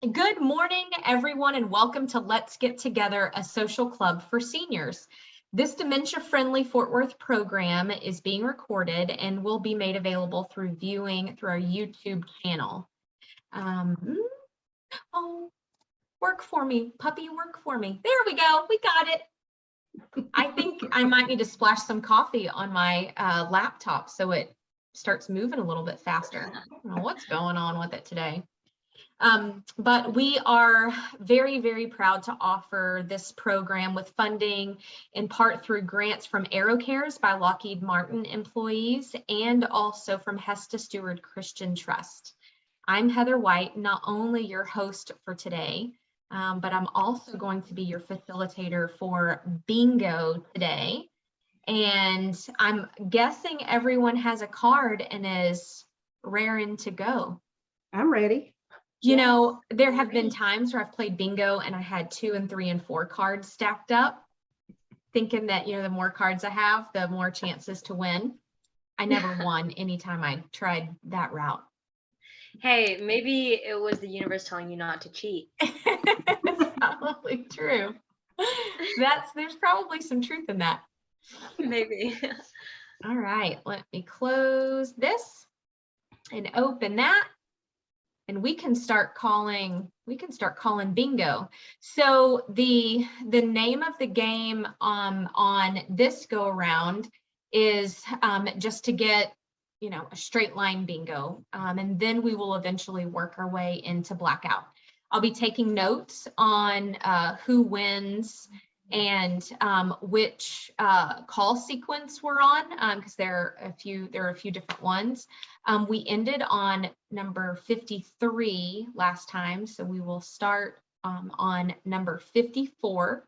Good morning, everyone, and welcome to Let's Get Together, a social club for seniors. This dementia-friendly Fort Worth program is being recorded and will be made available through viewing through our YouTube channel. Oh, work for me, puppy, work for me. There we go, we got it. I think I might need to splash some coffee on my laptop so it starts moving a little bit faster. I don't know what's going on with it today. But we are very, very proud to offer this program with funding in part through grants from AeroCares by Lockheed Martin employees and also from Hesta Stewart Christian Trust. I'm Heather White, not only your host for today, but I'm also going to be your facilitator for bingo today. And I'm guessing everyone has a card and is raring to go. I'm ready. You know, there have been times where I've played bingo and I had 2 and 3 and 4 cards stacked up, thinking that, you know, the more cards I have, the more chances to win. I never won anytime I tried that route. Hey, maybe it was the universe telling you not to cheat. That's probably true. There's probably some truth in that. Maybe. All right, let me close this and open that. And we can start calling bingo. So the name of the game on this go around is just to get, you know, a straight line bingo. And then we will eventually work our way into blackout. I'll be taking notes on who wins and which call sequence we're on, because there are a few different ones. We ended on number 53 last time, so we will start on number 54.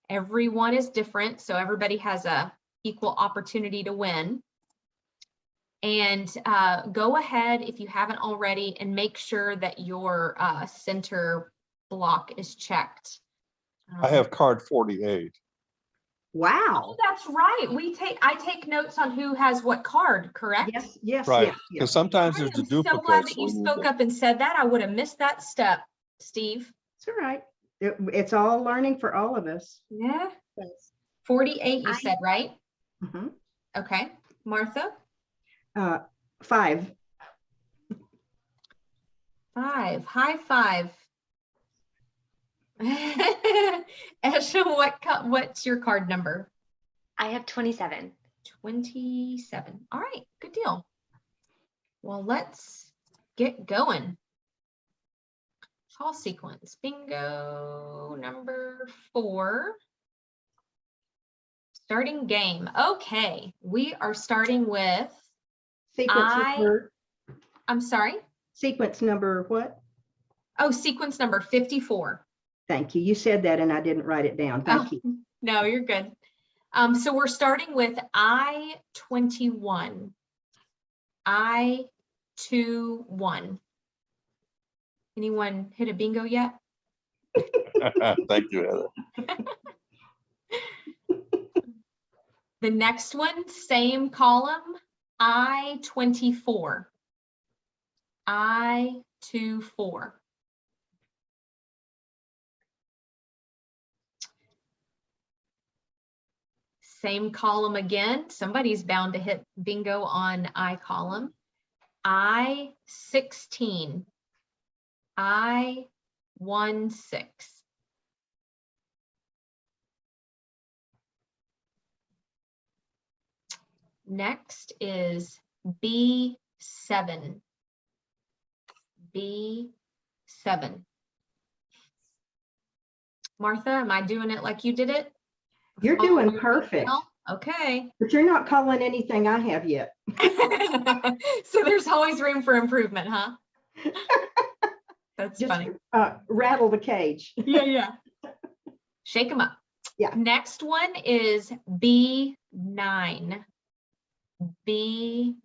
Everyone is different, so everybody has a equal opportunity to win. And go ahead, if you haven't already, and make sure that your center block is checked. I have card 48. Wow. Oh, that's right. I take notes on who has what card, correct? Yes. Right, yes, because yes. sometimes I there's the am so glad duplicates. that you spoke up and said that. I would have missed that step, Steve. It's all right. It's all learning for all of us. Yeah. 48, you said, right? Mhm. Okay. Martha? 5. 5. High five. Esha, what's your card number? I have 27. 27. All right, good deal. Well, let's get going. Call sequence, bingo number 4. Starting game. Okay, we are starting with I'm sorry? Sequence number what? Oh, sequence number 54. Thank you. You said that and I didn't write it down. Thank you. No, you're good. So we're starting with I-21. I-21. Anyone hit a bingo yet? Thank you, Heather. The next one, same column, I-24. I-24. Same column again. Somebody's bound to hit bingo on I column. I-16. I-16. Next is B7. B7. Martha, am I doing it like you did it? You're doing perfect. Okay. But you're not calling anything I have yet. So there's always room for improvement, huh? That's Just funny. Rattle the cage. Yeah. Shake them up. Yeah. Next one is B9. B9.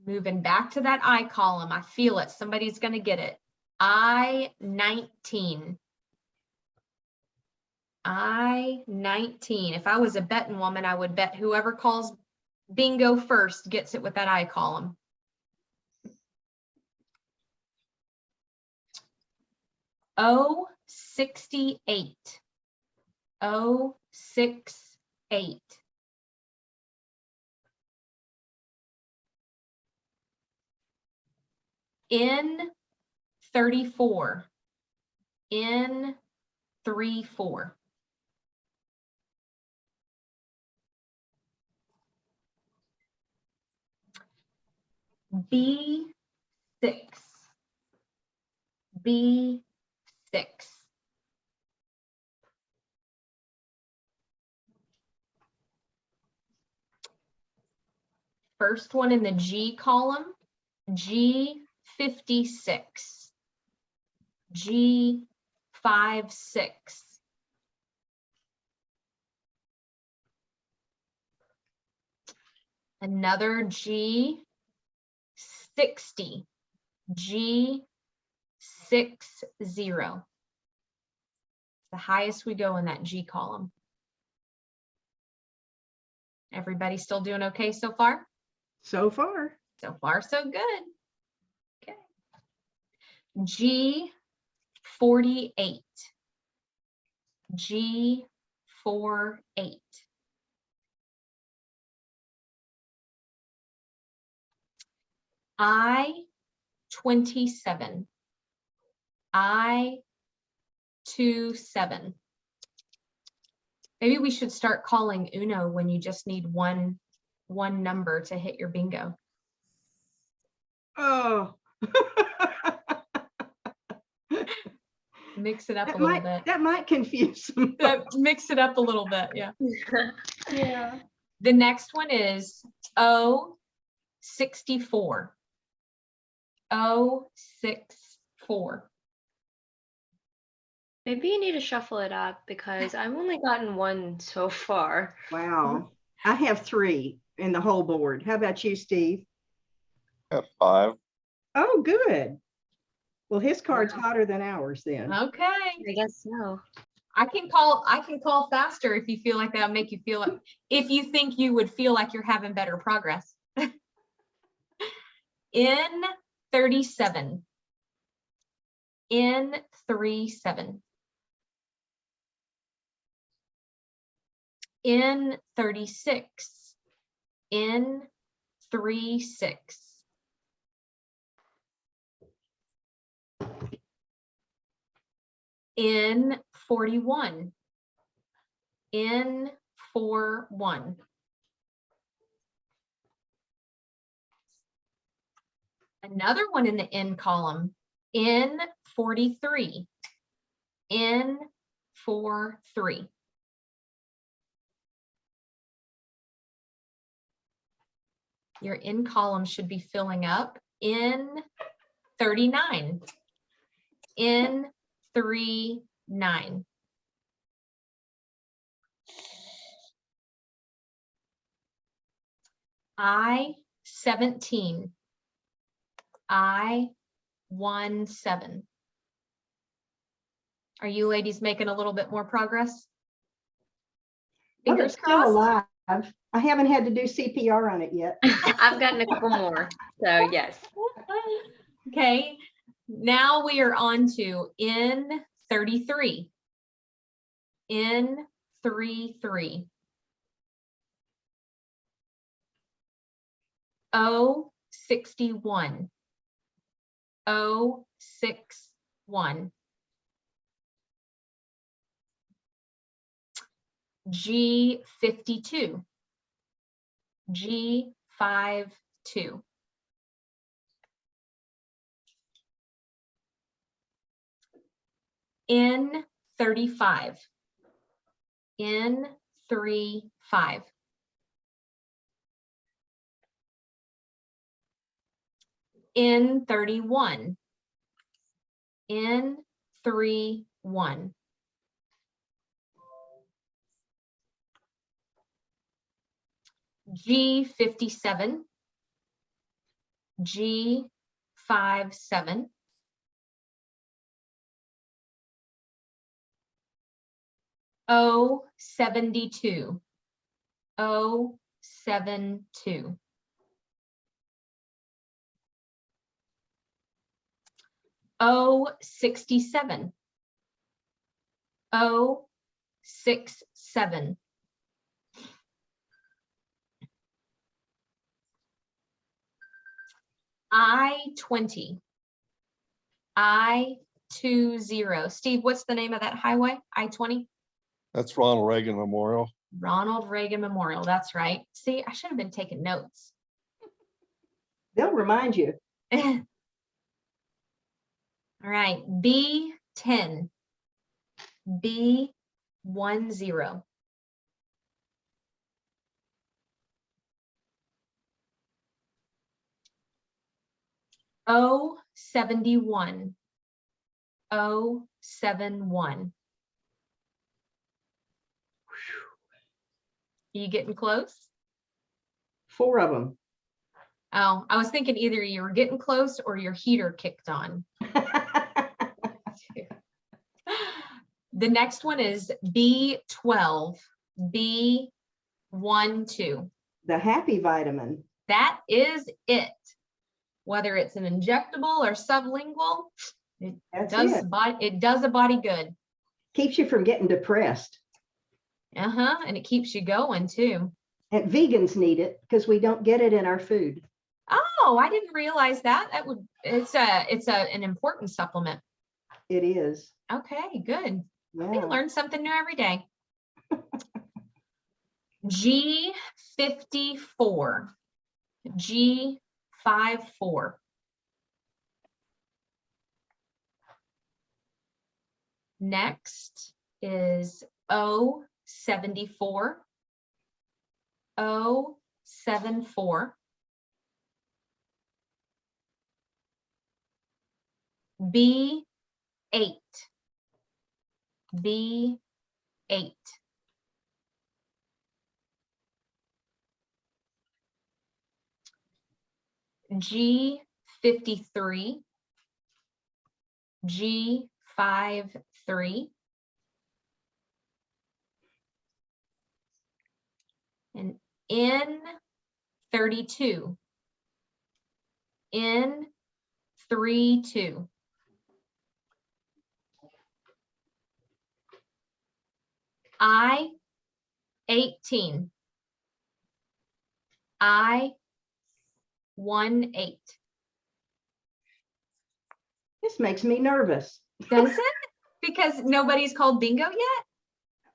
Moving back to that I column. I feel it. Somebody's going to get it. I-19. I-19. If I was a betting woman, I would bet whoever calls bingo first gets it with that I column. Oh, 68. Oh, 68. In 34. In 34. B6. B6. First one in the G column, G56. G56. Another G60. G60. The highest we go in that G column. Everybody still doing okay so far? So far. So far, so good. Okay. G48. G48. I27. I27. Maybe we should start calling Uno when you just need one number to hit your bingo. Oh. Mix it up a little bit. That might confuse them. Mix it up a little bit, yeah. Yeah. The next one is O64. O64. Maybe you need to shuffle it up because I've only gotten one so far. Wow. I have 3 in the whole board. How about you, Steve? Got 5. Oh, good. Well, his card's hotter than ours then. Okay. I guess so. I can call faster if you feel like that'll make you feel like, if you think you would feel like you're having better progress. In 37. In 37. In 36. In 36. In 41. In 41. Another one in the in column, in 43. In 43. Your in column should be filling up. In 39. In 39. I17. I17. Are you ladies making a little bit more progress? Well, Fingers it's still crossed. alive. I haven't had to do CPR on it yet. I've gotten a couple more. So yes. Okay, now we are on to in 33. In 33. O61. O61. G52. G52. In 35. In 35. In 31. In 31. G57. G57. O72. O72. 072. O 67. O 67. I-20. I-20. Steve, what's the name of that highway? I-20? That's Ronald Reagan Memorial. Ronald Reagan Memorial. That's right. See, I should have been taking notes. They'll remind you. All right. B10. B10. O71. O71. You getting close? 4 of them. Oh, I was thinking either you were getting close or your heater kicked on. The next one is B12. B12. The happy vitamin. That is it. Whether it's an injectable or sublingual, it That's does it. it does a body good. Keeps you from getting depressed. And it keeps you going too. And vegans need it because we don't get it in our food. Oh, I didn't realize that. It's an important supplement. It is. Okay, good. We Yeah. learn something new every day. G54. G54. Next is O74. O74. B8. B8. G53. G53. And N32. N32. I-18. I-18. This makes me nervous. Does it? Because nobody's called bingo yet?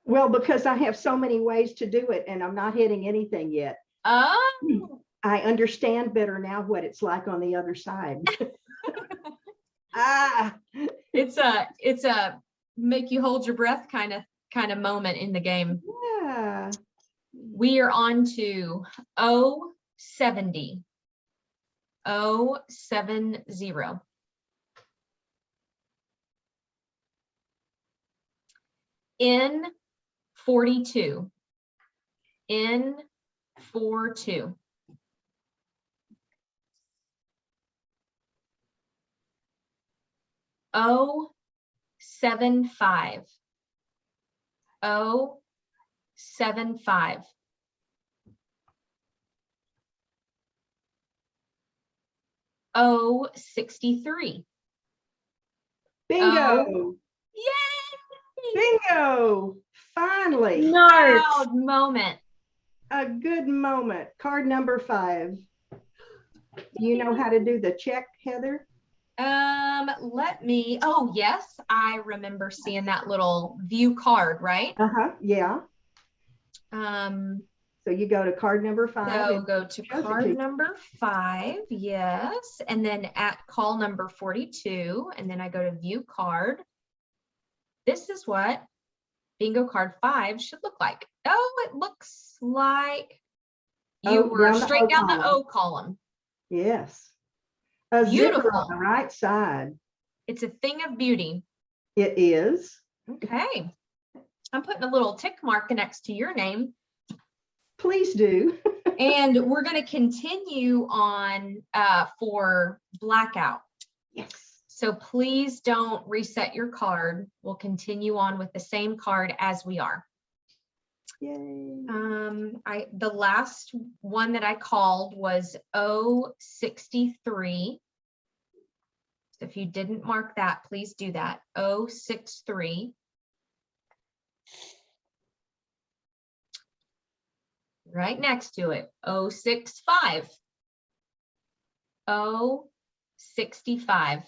Well, because I have so many ways to do it and I'm not hitting anything yet. Oh. I understand better now what it's like on the other side. It's a make you hold your breath kind of moment in the game. Yeah. We are on to O70. O70. N42. N42. O75. O75. O63. Bingo. Yay! Bingo. Finally. Proud moment. A good moment. Card number 5. You know how to do the check, Heather? Let me, oh yes, I remember seeing that little view card, right? Yeah. So you go to card number 5. So go to shows it to card you. number 5, yes, and then at call number 42, and then I go to view card. This is what bingo card 5 should look like. Oh, it looks like you Oh, were down the straight O down the column. O column. Yes. A zipper Beautiful. on the right side. It's a thing of beauty. It is. Okay. I'm putting a little tick mark next to your name. Please do. And we're going to continue on for blackout. Yes. So please don't reset your card. We'll continue on with the same card as we are. Yay. The last one that I called was 063. So if you didn't mark that, please do that. 063. Right next to it, 065. 065.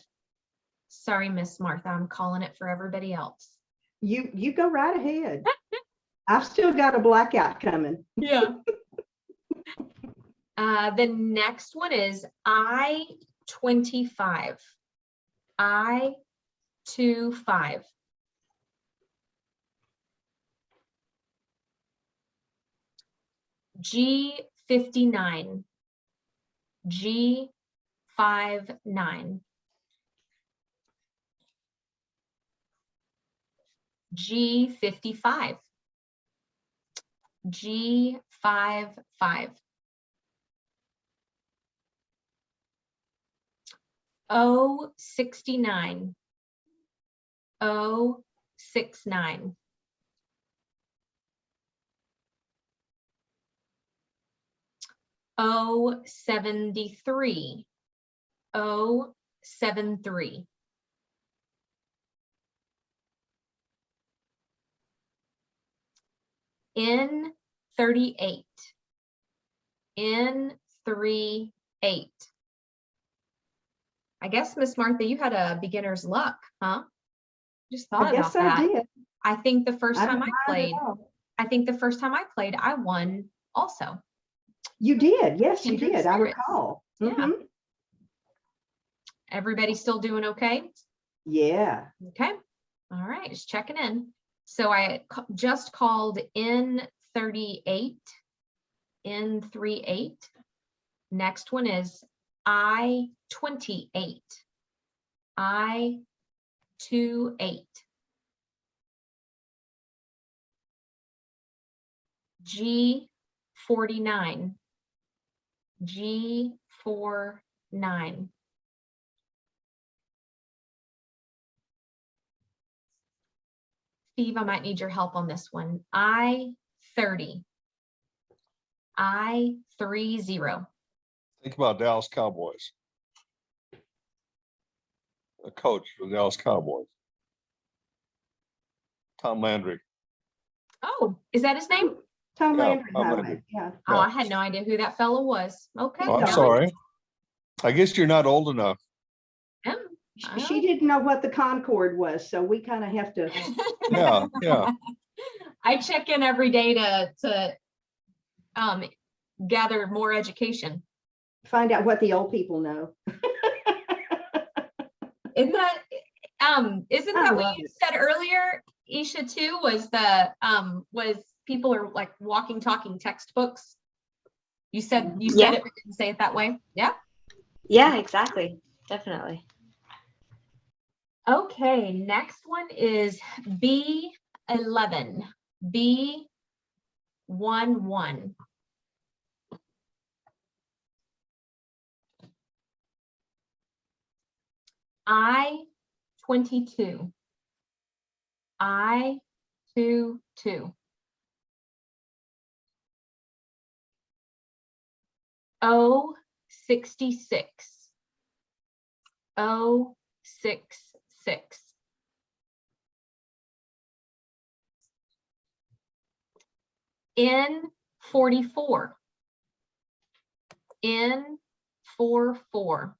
Sorry, Miss Martha, I'm calling it for everybody else. You go right ahead. I've still got a blackout coming. Yeah. The next one is I-25. I-25. G59. G59. G55. G55. 069. 069. O 73. O 73. N 38. N 38. I guess, Miss Martha, you had a beginner's luck, huh? Just thought I guess about that. I did. I think the first I time don't I mind played, at all. I won also. You did. Yes, you Kindred did. I spirits. recall. Yeah. Mhm. Everybody still doing okay? Yeah. Okay. All right, just checking in. So I just called N38, N38. Next one is I-28, I-28. G49, G49. Steve, I might need your help on this one. I-30, I-30. Think about Dallas Cowboys. A coach for the Dallas Cowboys. Tom Landry. Oh, is that his name? Tom Yeah, Landry. Tom highway, Landry. Yeah. Oh, Yeah. I had no idea who that fellow was. Okay. Oh, I'm Yeah. sorry. I guess you're not old enough. Yeah. She didn't know what the Concord was, so we kind of have to. Yeah, yeah. I check in every day to gather more education. Find out what the old people know. Isn't that isn't I that what love you it. said earlier, Isha, too, was the was people are like walking, talking textbooks? You said Yeah. it, but didn't say it that way. Yeah. Yeah, exactly. Definitely. Okay, next one is B11. B11. I-22. I-22. O-66. O-66. N-44. N-44.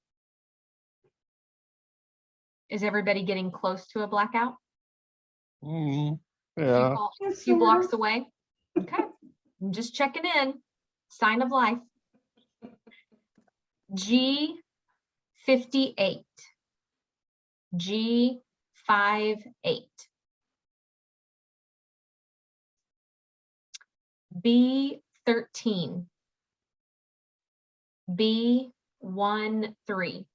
Is everybody getting close to a blackout? Mhm. Yeah. A few blocks away? Okay, I'm just checking in. Sign of life. G58. G58. B13. B13.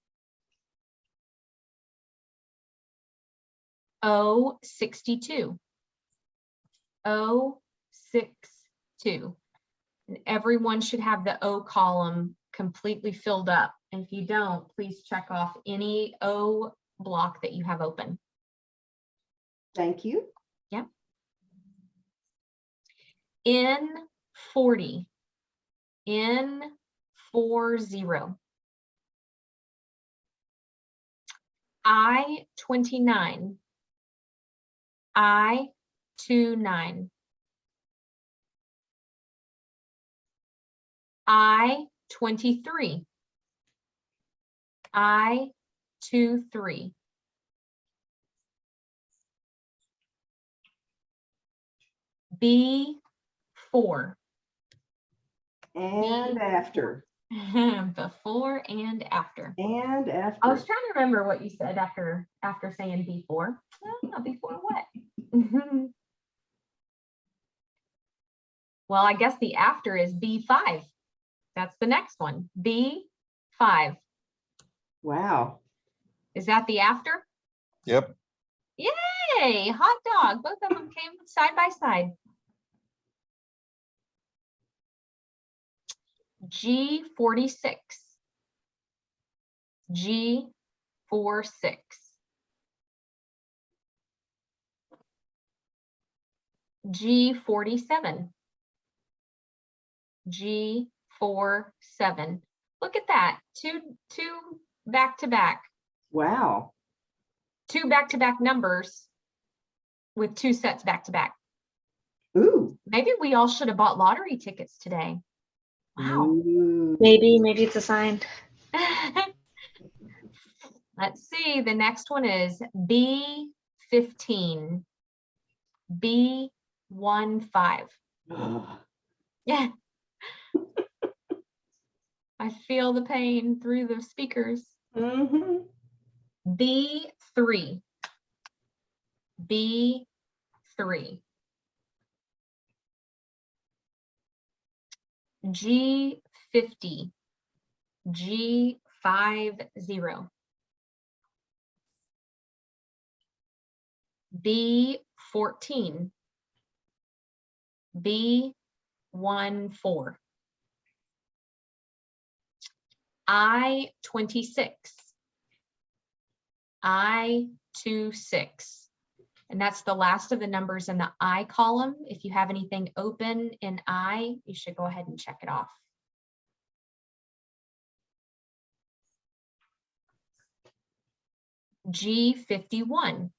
O62. O62. And everyone should have the O column completely filled up. And if you don't, please check off any O block that you have open. Thank you. Yep. N 40. N 40. I 29. I 29. I 23. I 23. B 4. And after. Before and after. And I after. was trying to remember what you said after saying before. Oh, before what? Well, I guess the after is B5. That's the next one. B5. Wow. Is that the after? Yep. Yay! Hot dog. Both of them came side by side. G46. G46. G47. G47. Look at that. Two back to back. Wow. Two back to back numbers with two sets back to back. Ooh. Maybe we all should have bought lottery tickets today. Wow. Ooh. Maybe it's a sign. Let's see. The next one is B15. B15. Yeah. I feel the pain through the speakers. Mm-hmm. B3. B3. G50. G50. B14. B14. I26. I26. And that's the last of the numbers in the I column. If you have anything open in I, you should go ahead and check it off. G51.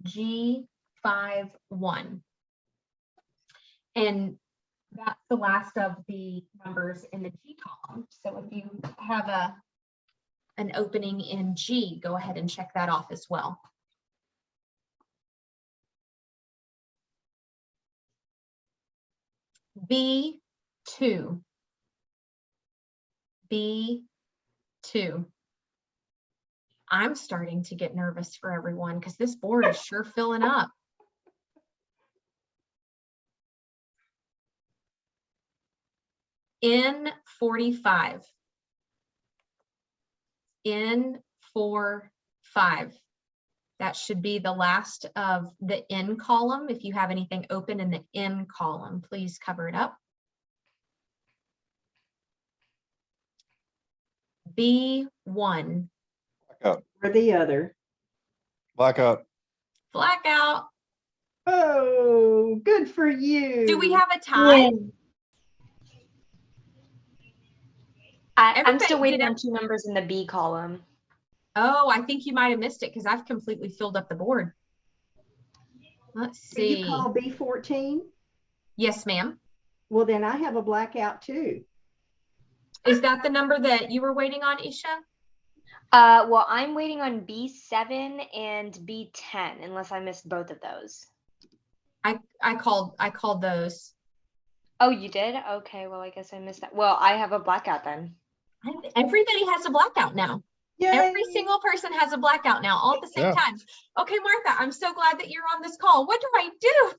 G51. And that's the last of the numbers in the G column. So if you have an opening in G, go ahead and check that off as well. B2. B2. I'm starting to get nervous for everyone because this board is sure filling up. N45. N45. That should be the last of the N column. If you have anything open in the N column, please cover it up. B1. Blackout. Or the other. Blackout. Blackout. Oh, good for you. Do we have a tie? I'm still Everybody waiting did on two numbers in the B column. Oh, I think you might have missed it because I've completely filled up the board. Let's Did you see. call B14? Yes, ma'am. Well, then I have a blackout too. Is that the number that you were waiting on, Isha? Well, I'm waiting on B7 and B10, unless I missed both of those. I called those. Oh, you did? Okay, well, I guess I missed that. Well, I have a blackout then. Everybody has a blackout now. Yay. Every single person has a blackout now, all at the same Yeah. time. Okay, Martha, I'm so glad that you're on this call. What do I do?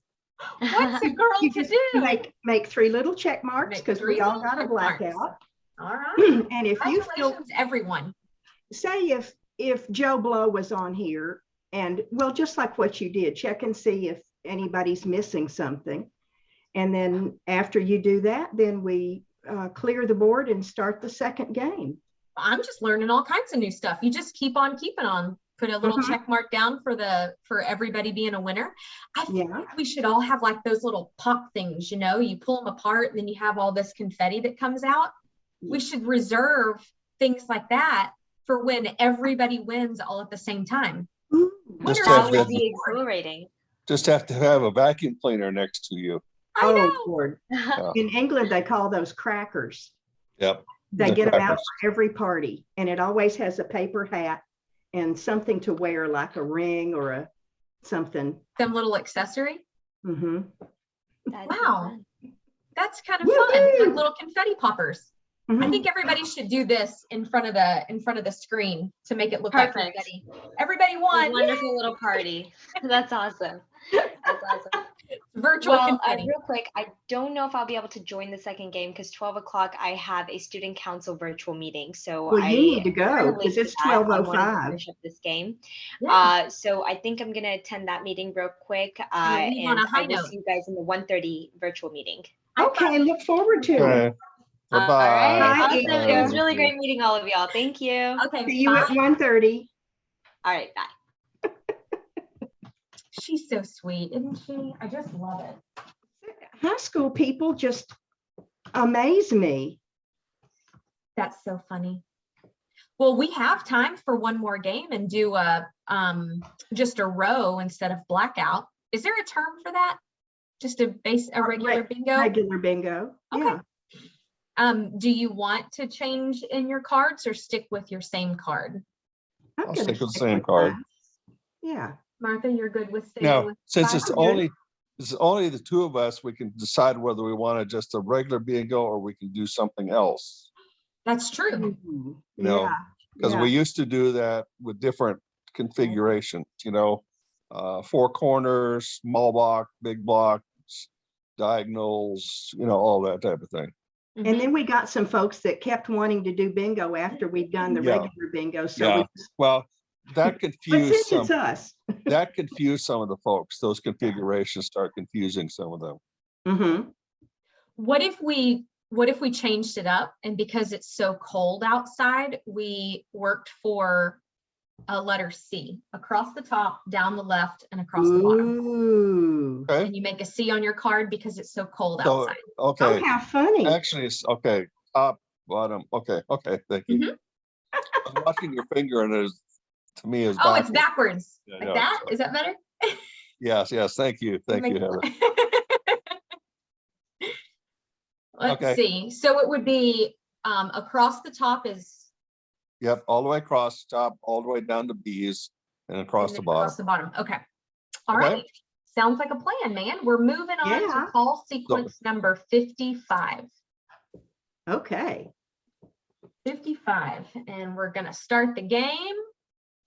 What's a girl You to just do? make 3 little check marks Make because 3 we all little got a check marks. blackout. All right. And if you feel, Congratulations, everyone. say if Joe Blow was on here and well, just like what you did, check and see if anybody's missing something. And then after you do that, then we clear the board and start the second game. I'm just learning all kinds of new stuff. You just keep on keeping on. put a little Mhm. check mark down for everybody being a winner. I think Yeah. we should all have like those little pop things, you pull them apart and then you have all this confetti that comes out. We should reserve things like that for when everybody wins all at the same time. Ooh. Just Winners have That would good- be exhilarating. Just have to have a vacuum cleaner next to you. I Oh, know. Lord. In England, they call those crackers. Yep. They The get them out crackers. for every party, and it always has a paper hat and something to wear, like a ring or a something. Some little accessory. Mm-hmm. That'd be Wow. fun. That's kind of fun, like Woohoo! little confetti poppers. I think everybody should do this in front of the screen to make it look like Perfect. confetti. Everybody A won. wonderful little party. That's awesome. That's awesome. Virtual Well, confetti. real quick, I don't know if I'll be able to join the second game because 12 o'clock I have a student council virtual meeting. So Well, you need to I'm go kinda because late it's for that. I wanted to 12:05. finish up this game. Yeah. So I think I'm gonna attend that meeting real quick. Gonna leave on And a high I will note. see you guys in the 1:30 virtual meeting. Okay, look forward to it. Okay. All Bye-bye. right. Bye, Awesome. It was Eva. really great meeting all of y'all. Thank you. Okay. See you bye. at 1:30. All right. Bye. She's so sweet, isn't she? I just love it. High school people just amaze me. That's so funny. Well, we have time for one more game and do just a row instead of blackout. Is there a term for that? Just a regular bingo? Regular bingo. Okay. Yeah. Do you want to change in your cards or stick with your same card? I'm I'll gonna stick with the stick same card. mine. Yeah. Martha, you're good with staying Now, with since five? it's only the two of us, we can decide whether we want to just a regular bingo or we can do something else. That's true. Ooh, No, yeah. Because Yeah. we used to do that with different configurations, four corners, small block, big blocks, diagonals, all that type of thing. Mhm. And then we got some folks that kept wanting to do bingo after we'd done the Yeah. regular bingo. So Yeah. Well, that but confused since some, it's us. that confused some of the folks. Those configurations start confusing some of them. Mm-hmm. What if we changed it up and because it's so cold outside, we worked for a letter C across the top, down the left, and across the bottom. Ooh. Okay. And you make a C on your card because it's so cold So, outside. okay. Oh, how funny. Actually, it's okay. Top, bottom. Okay. Thank you. Mhm. I'm watching your finger and there's, to me, is Oh, it's backwards. Yeah, Like yeah, that? so- Is that better? Yes. Thank you. Thank you, Heather. Let's Okay. see. So it would be across the top is Yep. All the way across, top, all the way down to B's and across and the then bottom. across the bottom. Okay. All Okay. right. Sounds like a plan, man. We're moving on Yeah. to call sequence number 55. Okay. 55. And we're gonna start the game.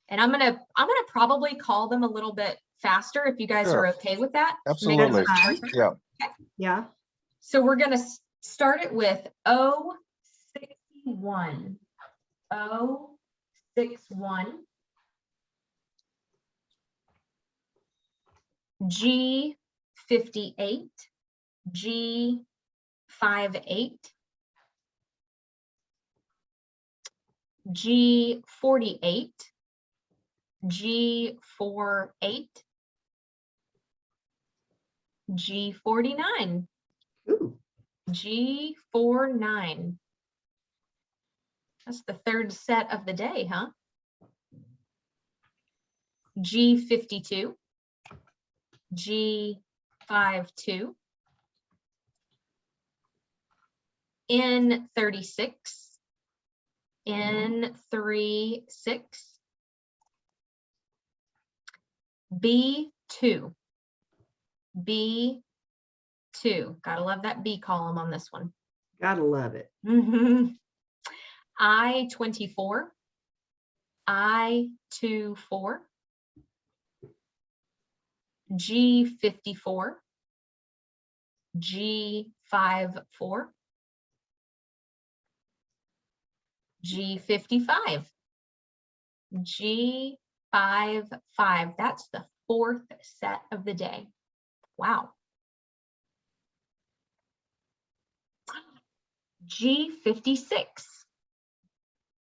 And I'm gonna probably call them a little bit faster if you guys Sure. are okay with that. Make it Absolutely. a short turn. Yeah. Yeah. So we're gonna start it with 061. 061. G58. G58. G48. G48. G49. Ooh. G49. That's the third set of the day, huh? G52. G52. N36. N36. B2. B2. Gotta love that B column on this one. Gotta love it. I-24. I-24. G54. G54. G55. G55. That's the fourth set of the day. Wow. G56.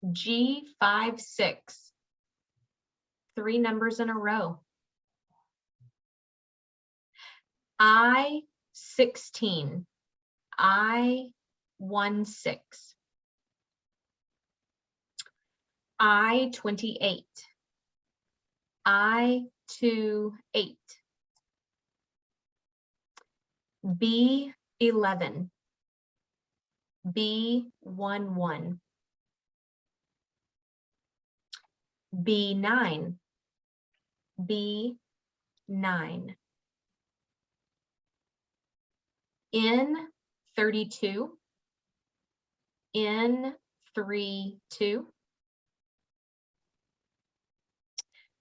G56. 3 numbers in a row. I-16, I-16, I-28, I-28, B-11, B-11, B9, B9, N32, N32,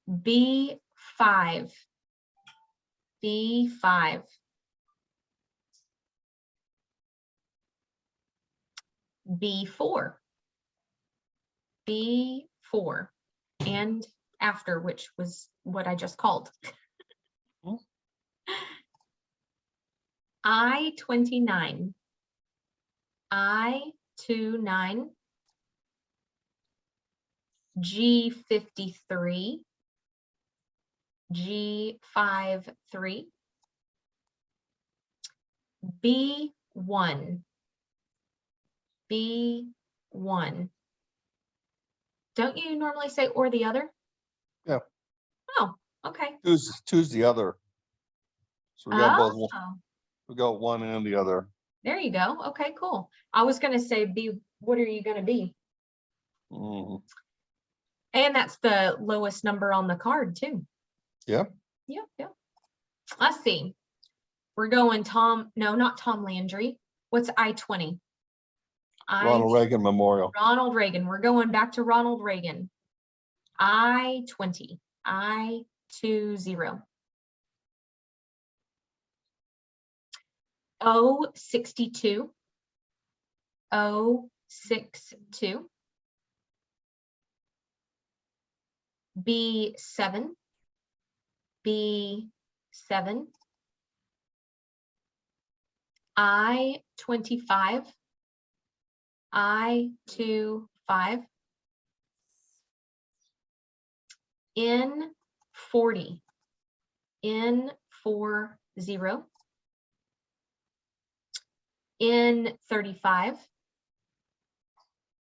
B5, B5, B4, B4, and after, which was what I just called. I-29, I-29, G53, G53, B1, B1. Don't you normally say or the other? Yeah. Oh, okay. Two's the other. So we got both. Oh, We got one and the other. there you go. Okay, cool. I was going to say B, what are you going to be? Mhm. And that's the lowest number on the card too. Yeah. Yep, yep. Let's see. We're going Tom, no, not Tom Landry. What's I-20? Ronald Reagan Memorial. Ronald Reagan. We're going back to Ronald Reagan. I-20, I-20. O-62, O-62. B7, B7. I-25, I-25. N40, N40. N35,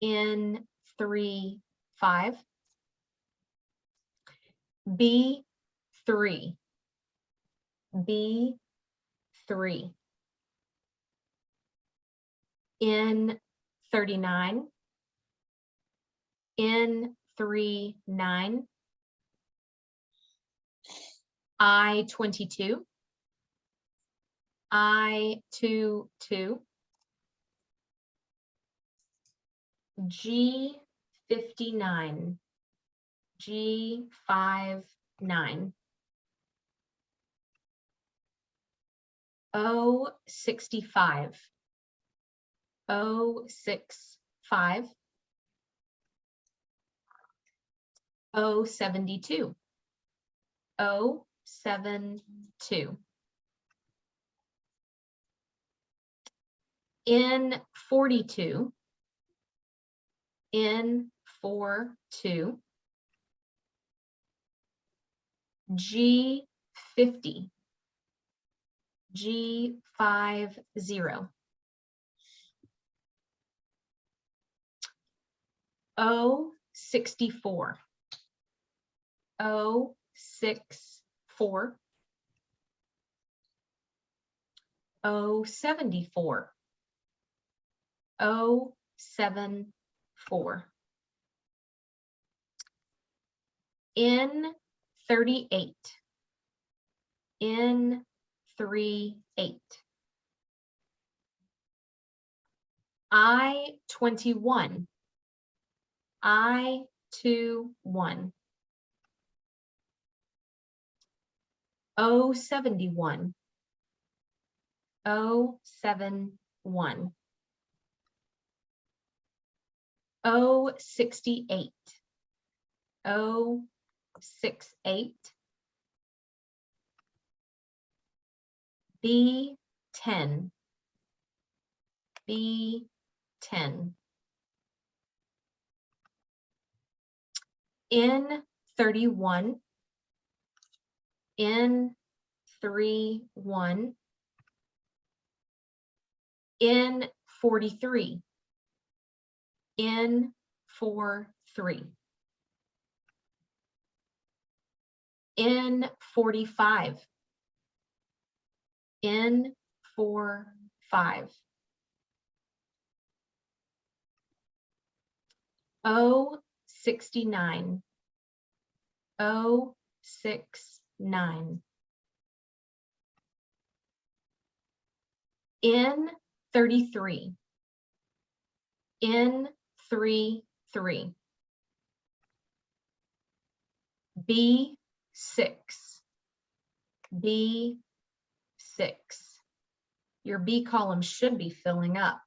N35. B3, B3. N39, N39. I-22, I-22. G59, G59. O-65, O-65. O-72, O-72. N42, N42. G50, G50. O-64, O-64. O-74, O-74. N38, N38. I-21, I-21. O-71, O-71. O-68, O-68. B10, B10. N35, 31, N 3 1, N 43, N 4 3, N 45, N 4 5, O 69, O 6 9, N 33, N 3 3, B 6, B 6. Your B column should be filling up.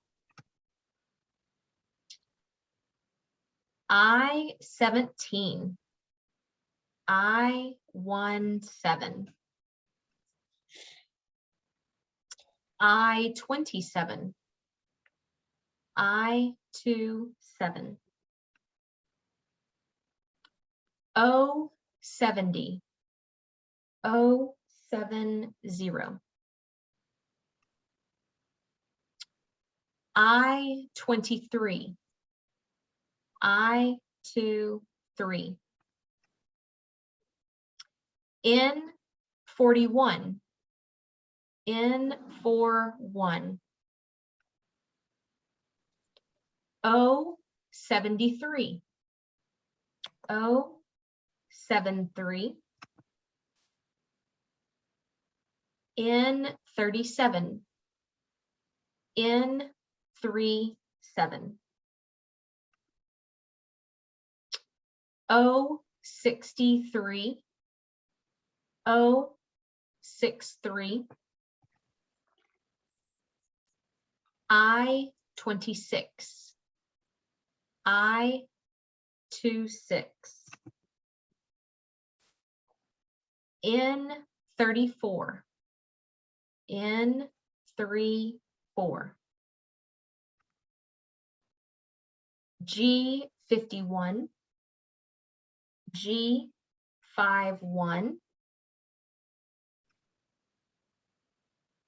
I 17, I 17, I 27, I 27, O 70, O 70, I 23, I 23, N 41, N 41, O 73, O 73, N 37, N 37, O 63, O 63, I 26, I 26, N 34, N 34, G 51, G 51.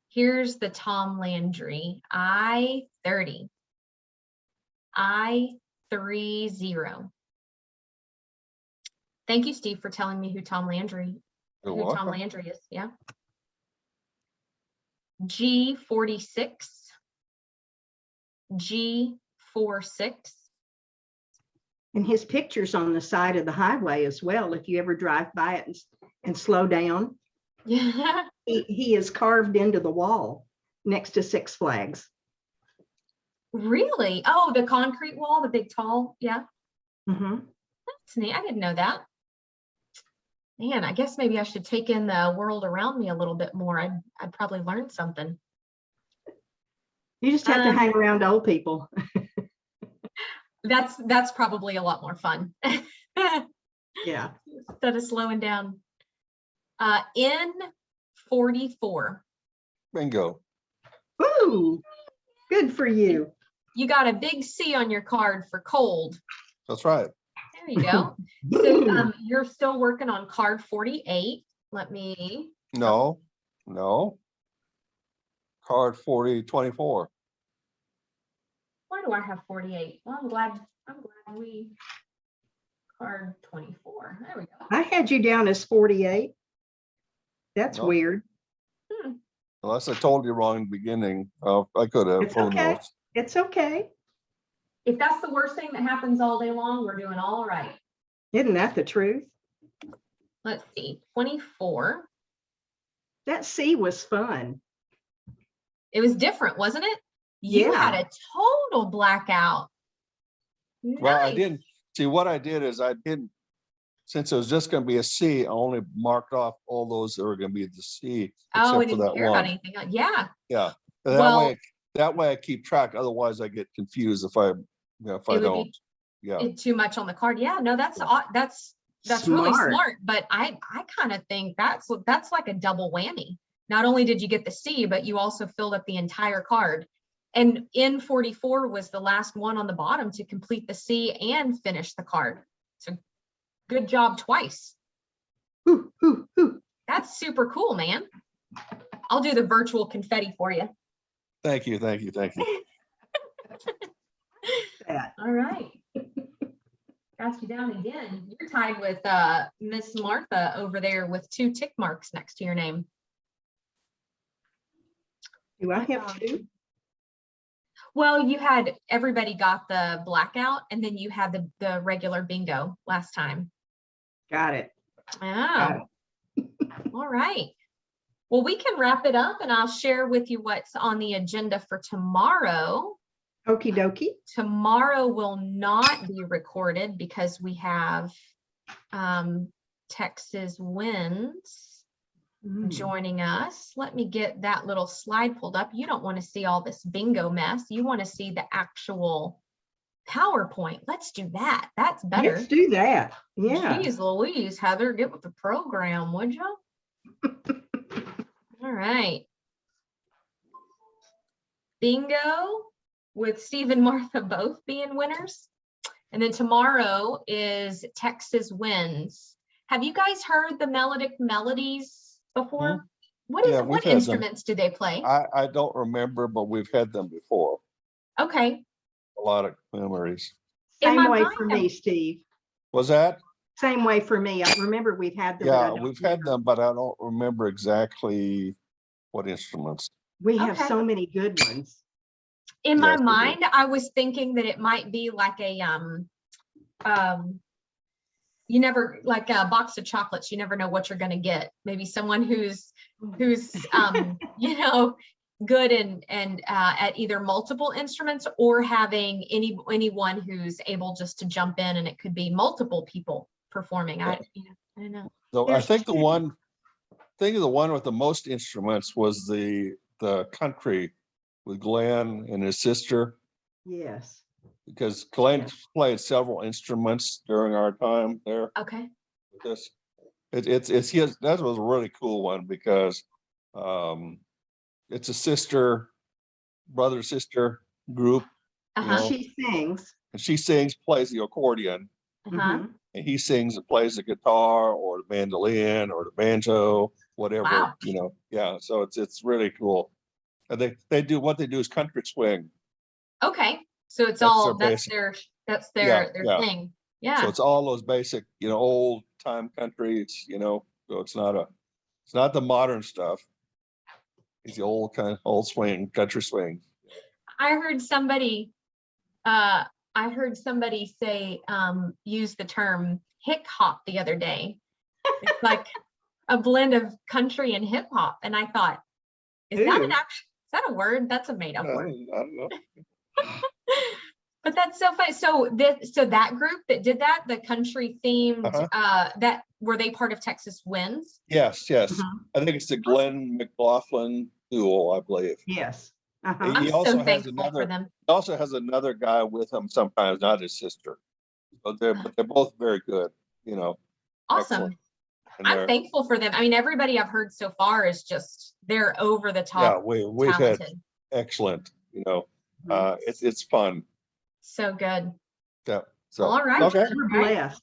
Here's the Tom Landry, I 30, I 30. Thank you, Steve, for telling me who Tom Landry is. Yeah. G 46, G 46. And his picture's on the side of the highway as well. If you ever drive by it and slow down, Yeah. he is carved into the wall next to Six Flags. Really? Oh, the concrete wall, the big tall. Yeah. Mm-hmm. That's neat. I didn't know that. Man, I guess maybe I should take in the world around me a little bit more. I'd probably learn something. You just have to hang around old people. That's probably a lot more fun. Yeah. Instead of slowing down. N 44. Bingo. Ooh, good for you. You got a big C on your card for cold. That's right. There you go. So you're still working on card 48. Let me. No. Card 4024. Why do I have 48? Well, I'm glad we card 24. There we go. I had you down as 48. That's No. weird. Unless I told you wrong in the beginning. I could have. It's Who okay. knows? It's okay. If that's the worst thing that happens all day long, we're doing all right. Isn't that the truth? Let's see, 24. That C was fun. It was different, wasn't it? You Yeah. had a total blackout. Well, I Nice. didn't see what I did is I didn't, since it was just going to be a C, I only marked off all those that were going to be the C, Oh, I except for didn't that care about one. anything else. Yeah. Yeah. Well- That way I keep track. Otherwise I get confused if I would don't. be Yeah. too much on the card. Yeah, no, that's really smart. But I kind of think that's like a double whammy. Not only did you get the C, but you also filled up the entire card. And N44 was the last one on the bottom to complete the C and finish the card. So good job twice. Ooh, ooh, ooh. That's super cool, man. I'll do the virtual confetti for you. Thank you, thank you, thank you. That. All right. Got you down again. You're tied with Miss Martha over there with 2 tick marks next to your name. Do I have 2? Well, you had, everybody got the blackout, and then you had the regular bingo last time. Got it. Oh, all right. Well, we can wrap it up and I'll share with you what's on the agenda for tomorrow. Okie dokie. Tomorrow will not be recorded because we have Texas Winds joining us. Let me get that little slide pulled up. You don't want to see all this bingo mess. You want to see the actual PowerPoint. Let's do that. That's better. Let's do that. Yeah. Jeez Louise, Heather, get with the program, would you? All right. Bingo with Steve and Martha both being winners. And then tomorrow is Texas Winds. Have you guys heard the melodic melodies before? What Yeah, we've what had them. instruments do they play? I don't remember, but we've had them before. Okay. A lot of memories. In Same my way mind, for me, Steve. Was that? Same way for me. I remember we've had them. but I Yeah, don't we've had remember. them, but I don't remember exactly what instruments. We have Okay. so many good ones. In my Yes, we do. mind, I was thinking that it might be like a you never, like a box of chocolates, you never know what you're going to get. Maybe someone who's you know, good and at either multiple instruments or having anyone who's able just to jump in, and it could be multiple people performing. I don't know. So I There's think the two. one with the most instruments was the country with Glenn and his sister, Yes. because Glenn Yeah. played several instruments during our time there. Okay. With this, it's his. That was a really cool one because it's a brother sister group, you know, She sings. and she sings, plays the accordion, Mhm. and he sings and plays the guitar or the mandolin or the banjo, whatever, Wow. you know. Yeah, so it's really cool. And they do, what they do is country swing. Okay. So it's That's all their that's Yeah, their yeah. thing. So Yeah. it's all those basic, you know, old time country. It's, you know, so it's not the modern stuff. It's the old swing, country swing. I heard somebody say use the term hip hop the other day. It's like a blend of country and hip hop. And I thought, is that a word? That's a made up word. I don't know. But that's so funny. So that group that did that, the country themed, that were they part of Texas Winds? Yes. Mhm. I think it's the Glenn McLaughlin duo, I believe. Yes. I'm He so also has thankful for them. another guy with him sometimes, not his sister. But they're both very good, you know. Awesome. Excellent. And I'm thankful for them. I mean, everybody I've heard so far is just, they're over the yeah, top we've had talented. excellent, you know. Mhm. It's fun. So good. Yeah. So All right. okay. We're blessed.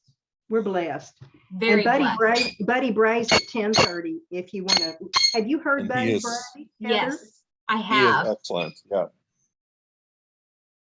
We're blessed. Very and blessed. Buddy Bray's at 10:30. If you want to, have you heard And Buddy he is- Bray? Heather? Yes, I He is have. excellent. Yeah.